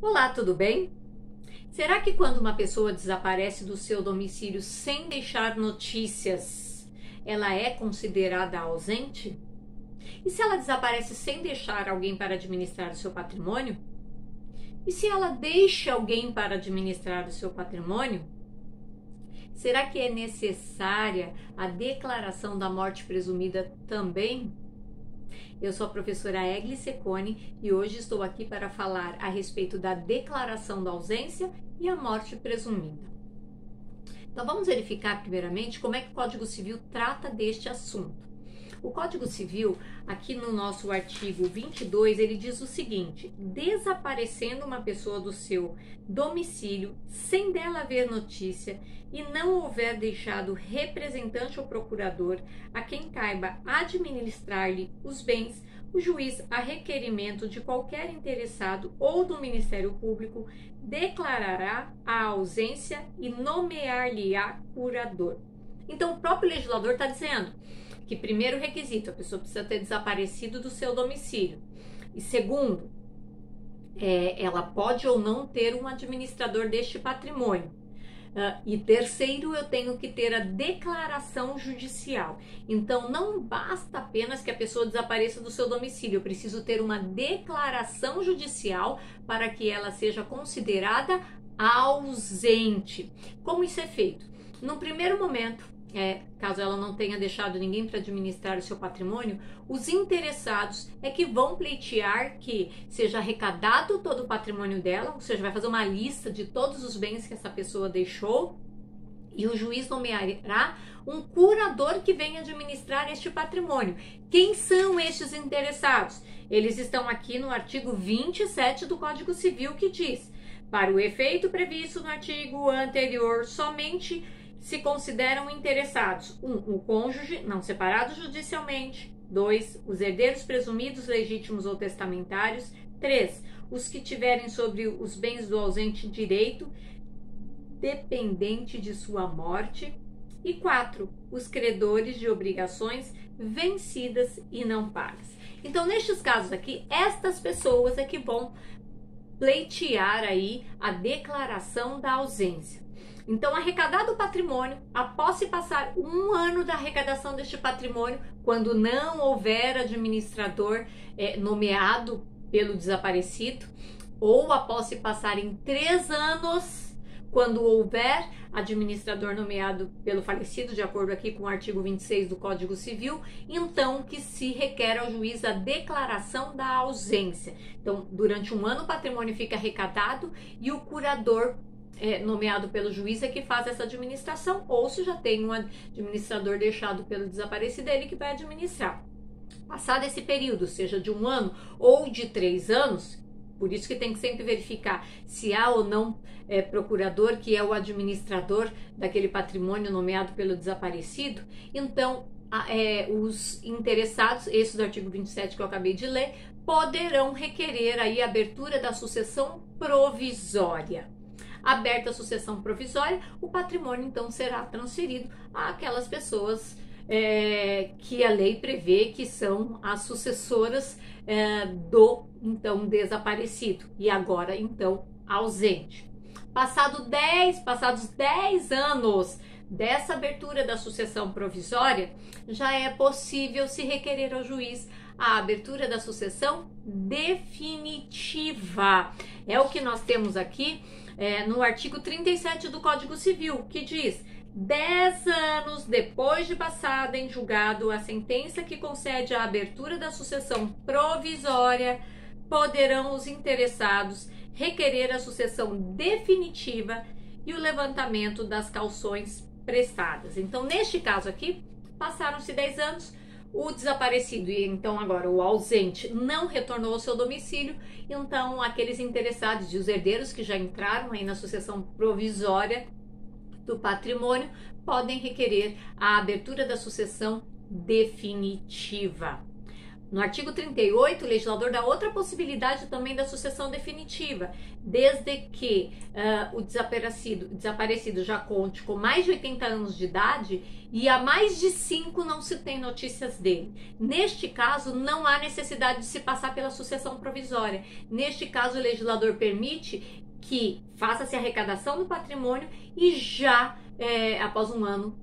Olá, tudo bem? Será que quando uma pessoa desaparece do seu domicílio sem deixar notícias, ela é considerada ausente? E se ela desaparece sem deixar alguém para administrar o seu patrimônio? E se ela deixa alguém para administrar o seu patrimônio? Será que é necessária a declaração da morte presumida também? Eu sou a professora Egli Secone e hoje estou aqui para falar a respeito da declaração da ausência e a morte presumida. Então vamos verificar primeiramente como é que o Código Civil trata deste assunto. O Código Civil, aqui no nosso artigo 22, ele diz o seguinte: desaparecendo uma pessoa do seu domicílio sem dela haver notícia e não houver deixado representante ou procurador a quem caiba administrar-lhe os bens, o juiz, a requerimento de qualquer interessado ou do Ministério Público, declarará a ausência e nomear-lhe-á curador. Então, o próprio legislador está dizendo que, primeiro requisito, a pessoa precisa ter desaparecido do seu domicílio. E segundo, ela pode ou não ter um administrador deste patrimônio. E terceiro, eu tenho que ter a declaração judicial. Então, não basta apenas que a pessoa desapareça do seu domicílio. Eu preciso ter uma declaração judicial para que ela seja considerada ausente. Como isso é feito? No primeiro momento, caso ela não tenha deixado ninguém para administrar o seu patrimônio, os interessados é que vão pleitear que seja arrecadado todo o patrimônio dela, ou seja, vai fazer uma lista de todos os bens que essa pessoa deixou e o juiz nomeará um curador que venha administrar este patrimônio. Quem são estes interessados? Eles estão aqui no artigo 27 do Código Civil, que diz: para o efeito previsto no artigo anterior, somente se consideram interessados: 1. O cônjuge não separado judicialmente; 2. Os herdeiros presumidos legítimos ou testamentários; 3. Os que tiverem sobre os bens do ausente direito dependente de sua morte; e 4. Os credores de obrigações vencidas e não pagas. Então, nestes casos aqui, estas pessoas é que vão pleitear aí a declaração da ausência. Então, arrecadado o patrimônio, após se passar um ano da arrecadação deste patrimônio, quando não houver administrador nomeado pelo desaparecido, ou após se passarem 3 anos, quando houver administrador nomeado pelo falecido, de acordo aqui com o artigo 26 do Código Civil, então que se requer ao juiz a declaração da ausência. Então, durante um ano o patrimônio fica arrecadado e o curador nomeado pelo juiz é que faz essa administração, ou se já tem um administrador deixado pelo desaparecido, ele que vai administrar. Passado esse período, seja de 1 ano ou de 3 anos, por isso que tem que sempre verificar se há ou não procurador, que é o administrador daquele patrimônio nomeado pelo desaparecido. Então, os interessados, esse do artigo 27 que eu acabei de ler, poderão requerer aí a abertura da sucessão provisória. Aberta a sucessão provisória, o patrimônio então será transferido àquelas pessoas que a lei prevê que são as sucessoras do então desaparecido e agora então ausente. Passados 10 anos dessa abertura da sucessão provisória, já é possível se requerer ao juiz a abertura da sucessão definitiva. É o que nós temos aqui no artigo 37 do Código Civil, que diz: 10 anos depois de passada em julgado a sentença que concede a abertura da sucessão provisória, poderão os interessados requerer a sucessão definitiva e o levantamento das cauções prestadas. Então, neste caso aqui, passaram-se 10 anos, o desaparecido e então agora o ausente não retornou ao seu domicílio, então aqueles interessados e os herdeiros que já entraram aí na sucessão provisória do patrimônio podem requerer a abertura da sucessão definitiva. No artigo 38, o legislador dá outra possibilidade também da sucessão definitiva, desde que o desaparecido já conte com mais de 80 anos de idade e há mais de 5 não se tem notícias dele. Neste caso, não há necessidade de se passar pela sucessão provisória. Neste caso, o legislador permite que faça-se a arrecadação do patrimônio e já, após um ano,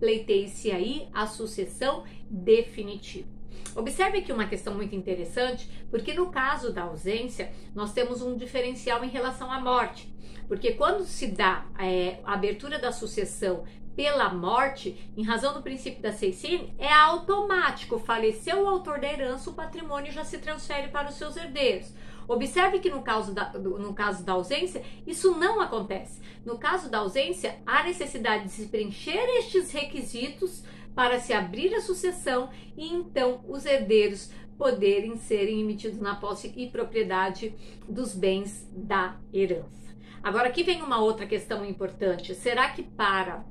pleiteie-se aí a sucessão definitiva. Observe aqui uma questão muito interessante, porque no caso da ausência, nós temos um diferencial em relação à morte. Porque quando se dá a abertura da sucessão pela morte, em razão do princípio da seiscine, é automático. Faleceu o autor da herança, o patrimônio já se transfere para os seus herdeiros. Observe que no caso da ausência, isso não acontece. No caso da ausência, há necessidade de se preencher estes requisitos para se abrir a sucessão e então os herdeiros poderem serem emitidos na posse e propriedade dos bens da herança. Agora aqui vem uma outra questão importante. Será que para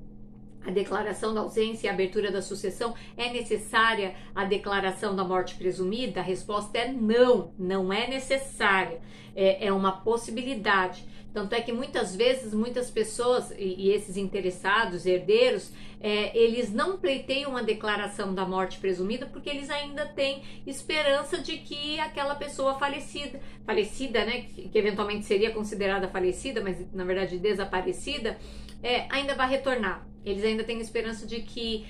a declaração da ausência e a abertura da sucessão é necessária a declaração da morte presumida? A resposta é não, não é necessária. É uma possibilidade. Tanto é que muitas vezes, muitas pessoas e esses interessados, herdeiros, eles não pleiteiam a declaração da morte presumida porque eles ainda têm esperança de que aquela pessoa falecida, né, que eventualmente seria considerada falecida, mas na verdade desaparecida, ainda vai retornar. Eles ainda têm esperança de que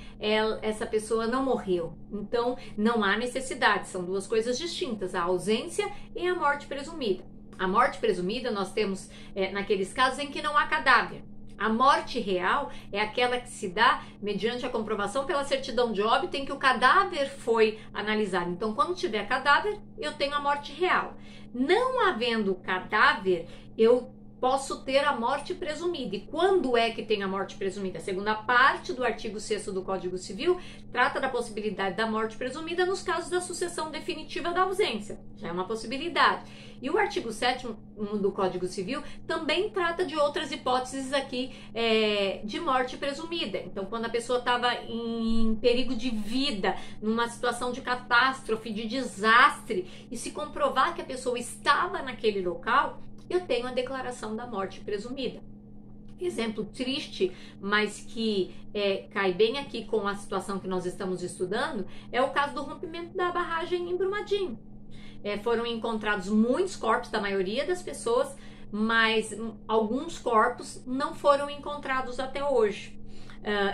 essa pessoa não morreu. Então, não há necessidade. São duas coisas distintas, a ausência e a morte presumida. A morte presumida nós temos naqueles casos em que não há cadáver. A morte real é aquela que se dá mediante a comprovação pela certidão de óbito em que o cadáver foi analisado. Então, quando tiver cadáver, eu tenho a morte real. Não havendo cadáver, eu posso ter a morte presumida. E quando é que tem a morte presumida? A segunda parte do artigo 6º do Código Civil trata da possibilidade da morte presumida nos casos da sucessão definitiva da ausência. Já é uma possibilidade. E o artigo 7º do Código Civil também trata de outras hipóteses aqui de morte presumida. Então, quando a pessoa estava em perigo de vida, numa situação de catástrofe, de desastre, e se comprovar que a pessoa estava naquele local, eu tenho a declaração da morte presumida. Exemplo triste, mas que cai bem aqui com a situação que nós estamos estudando, é o caso do rompimento da barragem em Brumadinho. Foram encontrados muitos corpos da maioria das pessoas, mas alguns corpos não foram encontrados até hoje.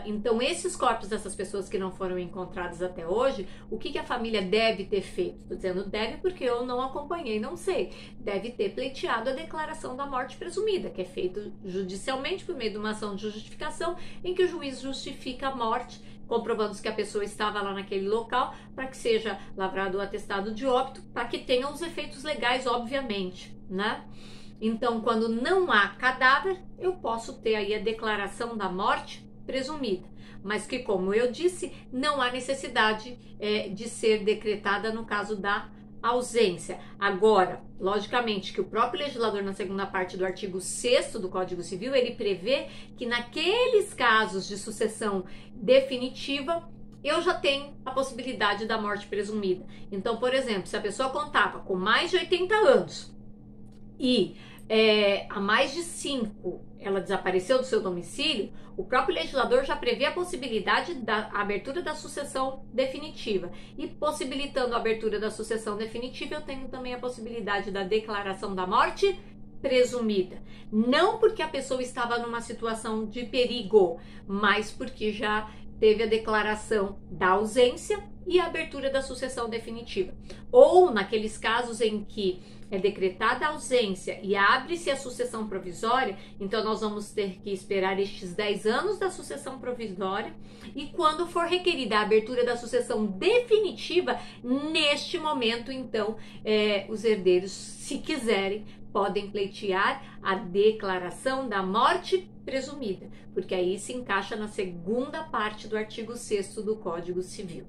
Então, esses corpos dessas pessoas que não foram encontrados até hoje, o que a família deve ter feito? Estou dizendo deve porque eu não acompanhei, não sei. Deve ter pleiteado a declaração da morte presumida, que é feito judicialmente por meio de uma ação de justificação, em que o juiz justifica a morte, comprovando que a pessoa estava lá naquele local, para que seja lavrado o atestado de óbito, para que tenha os efeitos legais, obviamente, né? Então, quando não há cadáver, eu posso ter aí a declaração da morte presumida, mas que, como eu disse, não há necessidade de ser decretada no caso da ausência. Agora, logicamente, que o próprio legislador, na segunda parte do artigo 6º do Código Civil, ele prevê que naqueles casos de sucessão definitiva, eu já tenho a possibilidade da morte presumida. Então, por exemplo, se a pessoa contava com mais de 80 anos e há mais de 5 ela desapareceu do seu domicílio, o próprio legislador já prevê a possibilidade da abertura da sucessão definitiva. E possibilitando a abertura da sucessão definitiva, eu tenho também a possibilidade da declaração da morte presumida. Não porque a pessoa estava numa situação de perigo, mas porque já teve a declaração da ausência e a abertura da sucessão definitiva. Ou naqueles casos em que é decretada a ausência e abre-se a sucessão provisória, então nós vamos ter que esperar estes 10 anos da sucessão provisória, e quando for requerida a abertura da sucessão definitiva, neste momento, então, os herdeiros, se quiserem, podem pleitear a declaração da morte presumida, porque aí se encaixa na segunda parte do artigo 6º do Código Civil.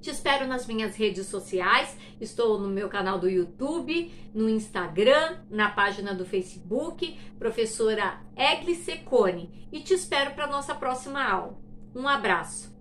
Te espero nas minhas redes sociais, estou no meu canal do YouTube, no Instagram, na página do Facebook, professora Egli Secone, e te espero para a nossa próxima aula. Um abraço!